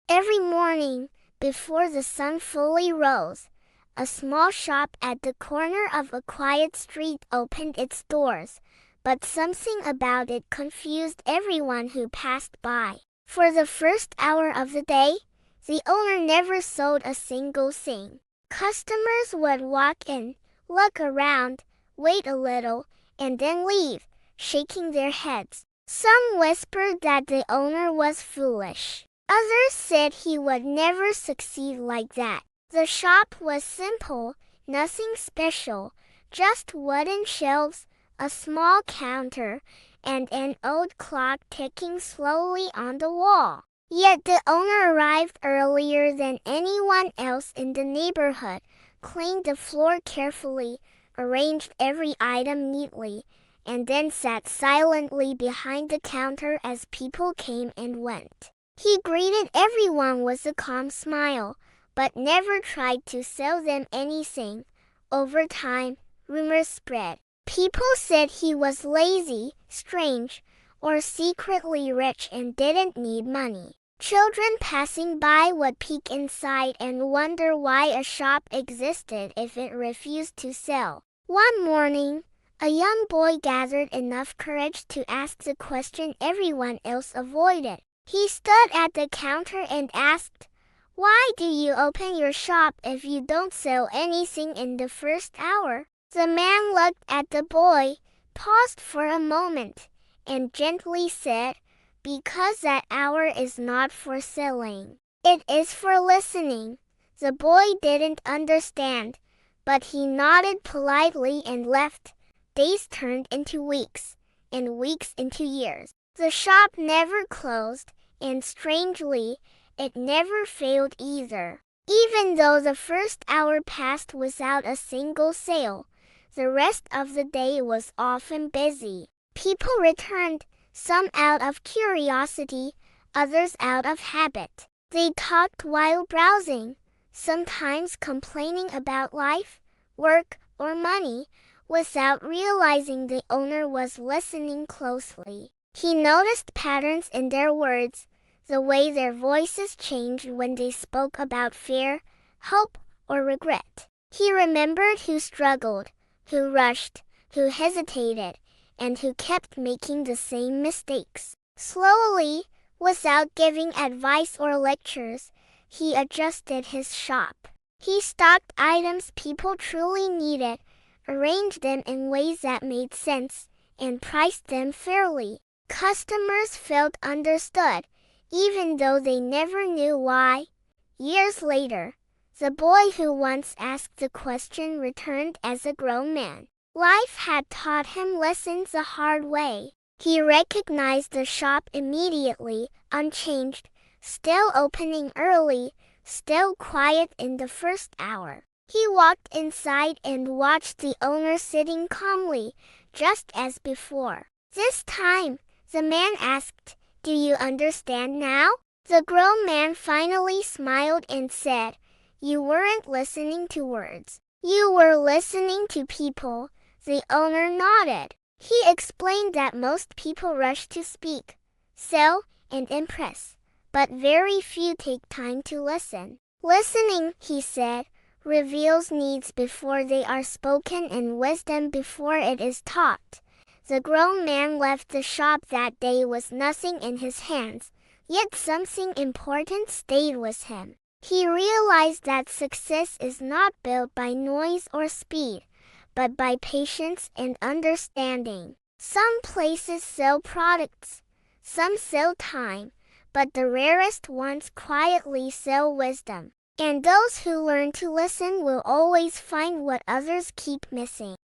Every morning, before the sun fully rose, a small shop at the corner of a quiet street opened its doors, but something about it confused everyone who passed by. For the first hour of the day, the owner never sold a single thing. Customers would walk in, look around, wait a little, and then leave, shaking their heads. Some whispered that the owner was foolish. Others said he would never succeed like that. The shop was simple, nothing special, just wooden shelves, a small counter, and an old clock ticking slowly on the wall. Yet the owner arrived earlier than anyone else in the neighborhood, cleaned the floor carefully, arranged every item neatly, and then sat silently behind the counter as people came and went. He greeted everyone with a calm smile, but never tried to sell them anything. Over time, rumors spread. People said he was lazy, strange, or secretly rich and didn't need money. Children passing by would peek inside and wonder why a shop existed if it refused to sell. One morning, a young boy gathered enough courage to ask the question everyone else avoided. He stood at the counter and asked, "Why do you open your shop if you don't sell anything in the first hour?" The man looked at the boy, paused for a moment, and gently said, "Because that hour is not for selling. It is for listening." The boy didn't understand, but he nodded politely and left. Days turned into weeks, and weeks into years. The shop never closed, and strangely, it never failed either. Even though the first hour passed without a single sale, the rest of the day was often busy. People returned, some out of curiosity, others out of habit. They talked while browsing, sometimes complaining about life, work, or money, without realizing the owner was listening closely. He noticed patterns in their words, the way their voices changed when they spoke about fear, hope, or regret. He remembered who struggled, who rushed, who hesitated, and who kept making the same mistakes. Slowly, without giving advice or lectures, he adjusted his shop. He stocked items people truly needed, arranged them in ways that made sense, and priced them fairly. Customers felt understood, even though they never knew why. Years later, the boy who once asked the question returned as a grown man. Life had taught him lessons the hard way. He recognized the shop immediately, unchanged, still opening early, still quiet in the first hour. He walked inside and watched the owner sitting calmly, just as before. This time, the man asked, "Do you understand now?" The grown man finally smiled and said, "You weren't listening to words. You were listening to people." The owner nodded. He explained that most people rush to speak, sell, and impress, but very few take time to listen. Listening, he said, reveals needs before they are spoken and wisdom before it is taught. The grown man left the shop that day with nothing in his hands, yet something important stayed with him. He realized that success is not built by noise or speed, but by patience and understanding. Some places sell products, some sell time, but the rarest ones quietly sell wisdom. And those who learn to listen will always find what others keep missing.